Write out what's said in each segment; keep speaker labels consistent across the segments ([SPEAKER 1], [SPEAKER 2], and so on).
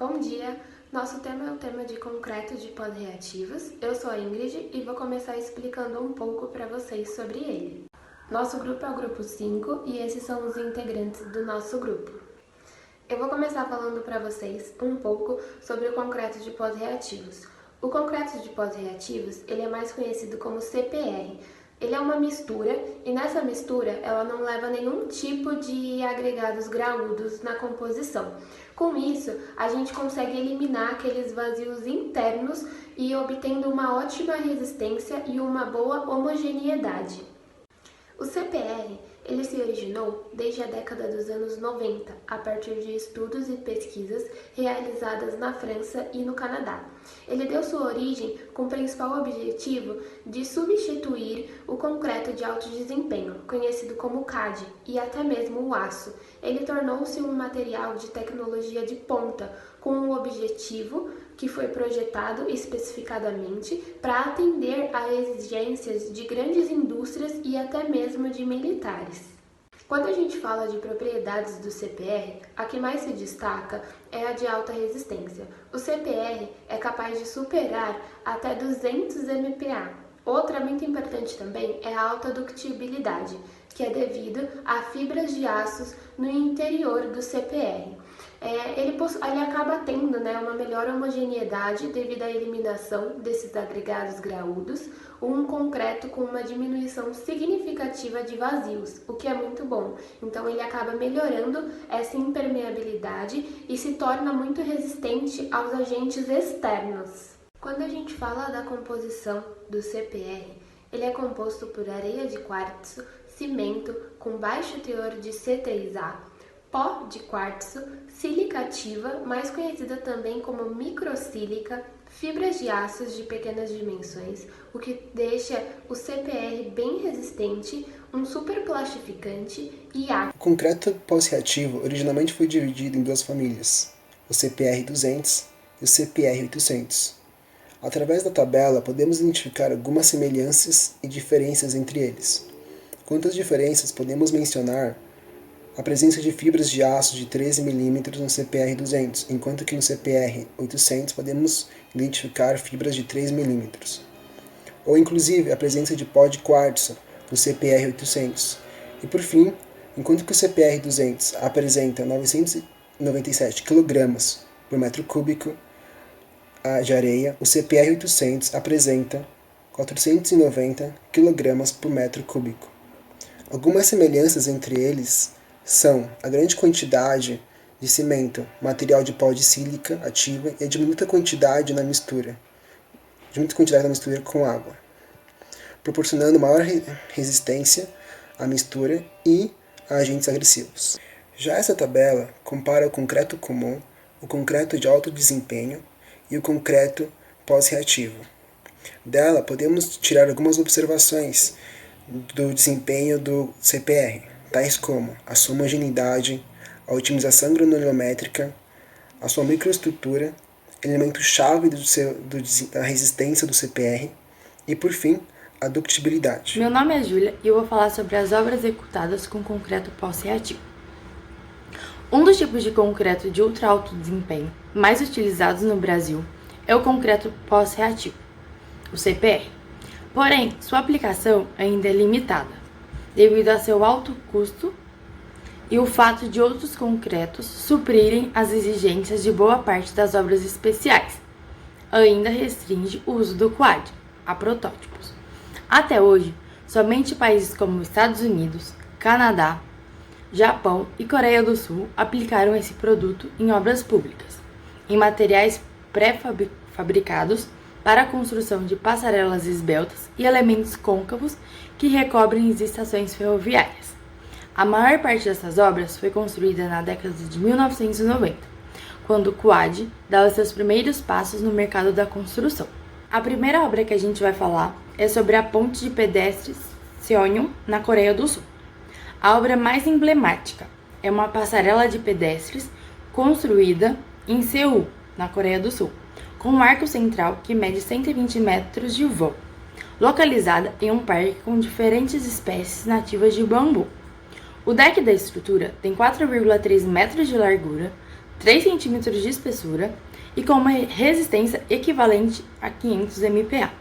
[SPEAKER 1] Bom dia! Nosso tema é o tema de concreto de pós-reativos. Eu sou a Ingrid e vou começar explicando um pouco para vocês sobre ele. Nosso grupo é o grupo 5 e esses são os integrantes do nosso grupo. Eu vou começar falando para vocês um pouco sobre o concreto de pós-reativos. O concreto de pós-reativos, ele é mais conhecido como CPR. Ele é uma mistura e nessa mistura ela não leva nenhum tipo de agregados graúdos na composição. Com isso, a gente consegue eliminar aqueles vazios internos e obtendo uma ótima resistência e uma boa homogeneidade. O CPR, ele se originou desde a década dos anos 90, a partir de estudos e pesquisas realizadas na França e no Canadá. Ele deu sua origem com o principal objetivo de substituir o concreto de alto desempenho, conhecido como CAD, e até mesmo o aço. Ele tornou-se um material de tecnologia de ponta, com um objetivo que foi projetado especificadamente para atender a exigências de grandes indústrias e até mesmo de militares. Quando a gente fala de propriedades do CPR, a que mais se destaca é a de alta resistência. O CPR é capaz de superar até 200 MPa. Outra muito importante também é a alta ductibilidade, que é devido a fibras de aços no interior do CPR. Ele acaba tendo uma melhor homogeneidade devido à eliminação desses agregados graúdos, um concreto com uma diminuição significativa de vazios, o que é muito bom. Então ele acaba melhorando essa impermeabilidade e se torna muito resistente aos agentes externos. Quando a gente fala da composição do CPR, ele é composto por areia de quartzo, cimento com baixo teor de C3A, pó de quartzo, sílica ativa, mais conhecida também como microsílica, fibras de aços de pequenas dimensões, o que deixa o CPR bem resistente, um superplastificante e ácido.
[SPEAKER 2] O concreto pós-reativo originalmente foi dividido em duas famílias, o CPR 200 e o CPR 800. Através da tabela, podemos identificar algumas semelhanças e diferenças entre eles. Quanto às diferenças, podemos mencionar a presença de fibras de aço de 13 mm no CPR 200, enquanto que no CPR 800 podemos identificar fibras de 3 mm. Ou inclusive a presença de pó de quartzo no CPR 800. E por fim, enquanto que o CPR 200 apresenta 997 kg por metro cúbico de areia, o CPR 800 apresenta 490 kg por metro cúbico. Algumas semelhanças entre eles são a grande quantidade de cimento, material de pó de sílica ativa e a diminuta quantidade na mistura com água, proporcionando maior resistência à mistura e a agentes agressivos. Já essa tabela compara o concreto comum, o concreto de alto desempenho e o concreto pós-reativo. Dela podemos tirar algumas observações do desempenho do CPR, tais como a sua homogeneidade, a otimização granulométrica, a sua microestrutura, elemento-chave da resistência do CPR e, por fim, a ductibilidade.
[SPEAKER 3] Meu nome é Júlia e eu vou falar sobre as obras executadas com concreto pós-reativo. Um dos tipos de concreto de ultra alto desempenho mais utilizados no Brasil é o concreto pós-reativo, o CPR. Porém, sua aplicação ainda é limitada, devido a seu alto custo e o fato de outros concretos suprirem as exigências de boa parte das obras especiais. Ainda restringe o uso do quad a protótipos. Até hoje, somente países como Estados Unidos, Canadá, Japão e Coreia do Sul aplicaram esse produto em obras públicas, em materiais pré-fabricados para a construção de passarelas esbeltas e elementos côncavos que recobrem as estações ferroviárias. A maior parte dessas obras foi construída na década de 1990, quando o quad dava seus primeiros passos no mercado da construção. A primeira obra que a gente vai falar é sobre a ponte de pedestres Seonhyun, na Coreia do Sul. A obra mais emblemática é uma passarela de pedestres construída em Seul, na Coreia do Sul, com um arco central que mede 120 metros de vão, localizada em um parque com diferentes espécies nativas de bambu. O deck da estrutura tem 4,3 metros de largura, 3 cm de espessura e com uma resistência equivalente a 500 MPa.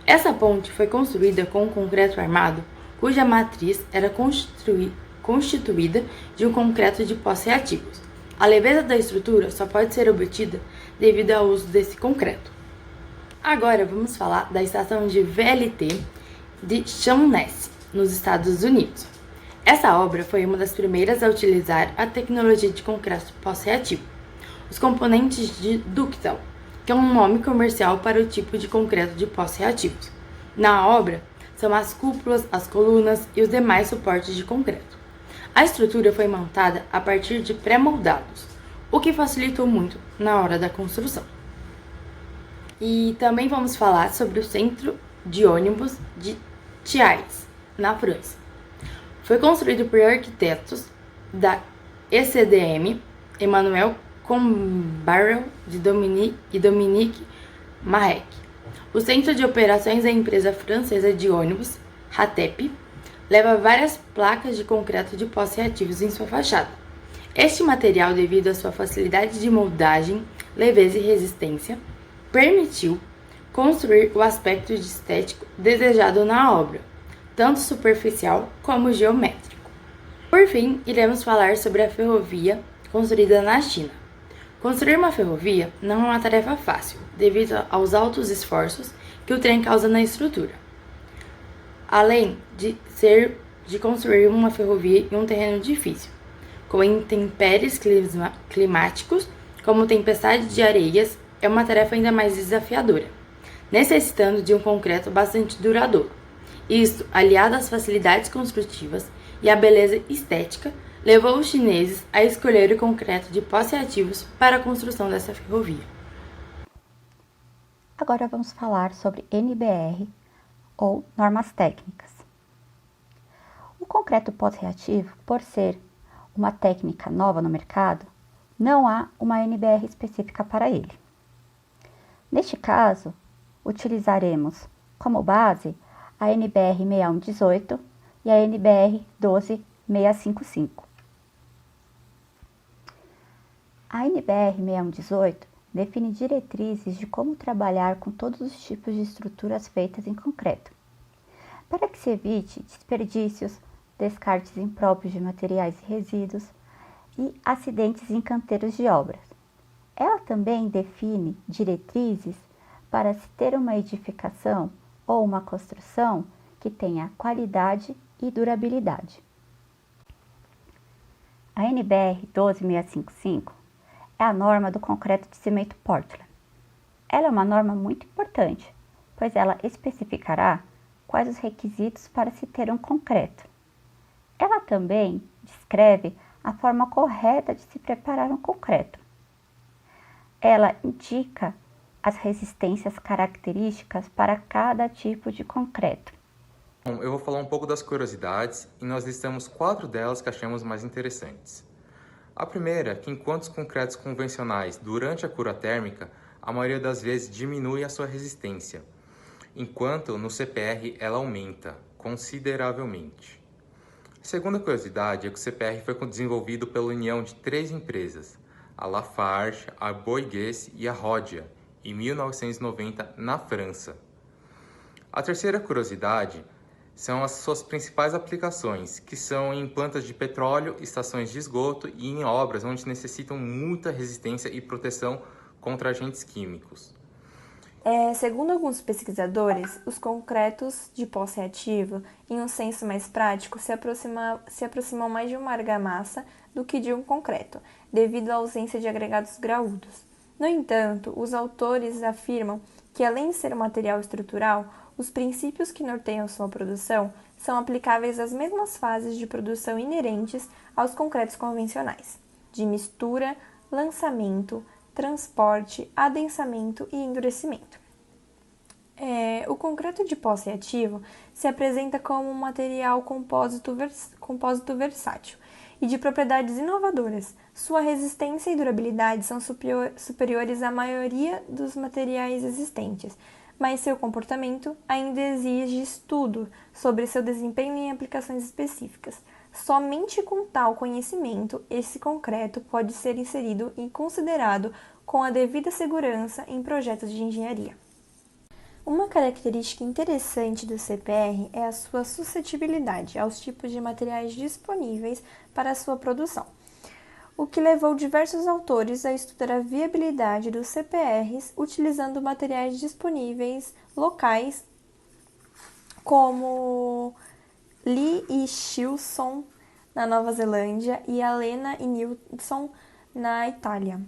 [SPEAKER 3] Essa ponte foi construída com um concreto armado, cuja matriz era constituída de um concreto de pós reativos. A leveza da estrutura só pode ser obtida devido ao uso desse concreto. Agora vamos falar da estação de VLT de Sheerness, nos Estados Unidos. Essa obra foi uma das primeiras a utilizar a tecnologia de concreto pós-reativo, os componentes de ductile, que é um nome comercial para o tipo de concreto de pós-reativos. Na obra, são as cúpulas, as colunas e os demais suportes de concreto. A estrutura foi montada a partir de pré-moldados, o que facilitou muito na hora da construção. E também vamos falar sobre o centro de ônibus de Thiais, na França. Foi construído por arquitetos da ECDM, Emmanuel Combarel e Dominique Marek. O centro de operações da empresa francesa de ônibus, RATEP, leva várias placas de concreto de pós-reativos em sua fachada. Este material, devido à sua facilidade de moldagem, leveza e resistência, permitiu construir o aspecto estético desejado na obra, tanto superficial como geométrico. Por fim, iremos falar sobre a ferrovia construída na China. Construir uma ferrovia não é uma tarefa fácil, devido aos altos esforços que o trem causa na estrutura. Além de construir uma ferrovia em um terreno difícil, com intempéries climáticos, como tempestade de areias, é uma tarefa ainda mais desafiadora, necessitando de um concreto bastante duradouro. Isto, aliado às facilidades construtivas e à beleza estética, levou os chineses a escolher o concreto de pós-reativos para a construção dessa ferrovia.
[SPEAKER 4] Agora vamos falar sobre NBR, ou normas técnicas. O concreto pós-reativo, por ser uma técnica nova no mercado, não há uma NBR específica para ele. Neste caso, utilizaremos como base a NBR 6118 e a NBR 12655. A NBR 6118 define diretrizes de como trabalhar com todos os tipos de estruturas feitas em concreto, para que se evite desperdícios, descartes impróprios de materiais e resíduos e acidentes em canteiros de obras. Ela também define diretrizes para se ter uma edificação ou uma construção que tenha qualidade e durabilidade. A NBR 12655 é a norma do concreto de cimento Portland. Ela é uma norma muito importante, pois ela especificará quais os requisitos para se ter um concreto. Ela também descreve a forma correta de se preparar um concreto. Ela indica as resistências características para cada tipo de concreto.
[SPEAKER 5] Bom, eu vou falar um pouco das curiosidades e nós listamos 4 delas que achamos mais interessantes. A primeira é que enquanto os concretos convencionais, durante a cura térmica, a maioria das vezes diminui a sua resistência, enquanto no CPR ela aumenta consideravelmente. A segunda curiosidade é que o CPR foi desenvolvido pela união de 3 empresas, a Lafarge, a Bouygues e a Rhodia, em 1990 na França. A terceira curiosidade são as suas principais aplicações, que são em plantas de petróleo, estações de esgoto e em obras onde necessitam muita resistência e proteção contra agentes químicos.
[SPEAKER 6] Segundo alguns pesquisadores, os concretos de pós-reativo, em um senso mais prático, se aproximam mais de uma argamassa do que de um concreto, devido à ausência de agregados graúdos. No entanto, os autores afirmam que, além de ser um material estrutural, os princípios que norteiam sua produção são aplicáveis às mesmas fases de produção inerentes aos concretos convencionais, de mistura, lançamento, transporte, adensamento e endurecimento. O concreto de pós-reativo se apresenta como um material compósito versátil e de propriedades inovadoras. Sua resistência e durabilidade são superiores à maioria dos materiais existentes, mas seu comportamento ainda exige estudo sobre seu desempenho em aplicações específicas. Somente com tal conhecimento, esse concreto pode ser inserido e considerado com a devida segurança em projetos de engenharia. Uma característica interessante do CPR é a sua suscetibilidade aos tipos de materiais disponíveis para a sua produção, o que levou diversos autores a estudar a viabilidade dos CPRs utilizando materiais disponíveis locais como Lee e Shilson, na Nova Zelândia, e Alena e Nilsson, na Itália.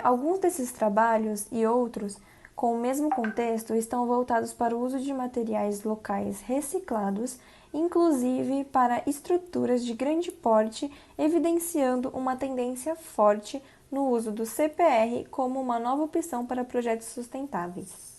[SPEAKER 6] Alguns desses trabalhos e outros, com o mesmo contexto, estão voltados para o uso de materiais locais reciclados, inclusive para estruturas de grande porte, evidenciando uma tendência forte no uso do CPR como uma nova opção para projetos sustentáveis.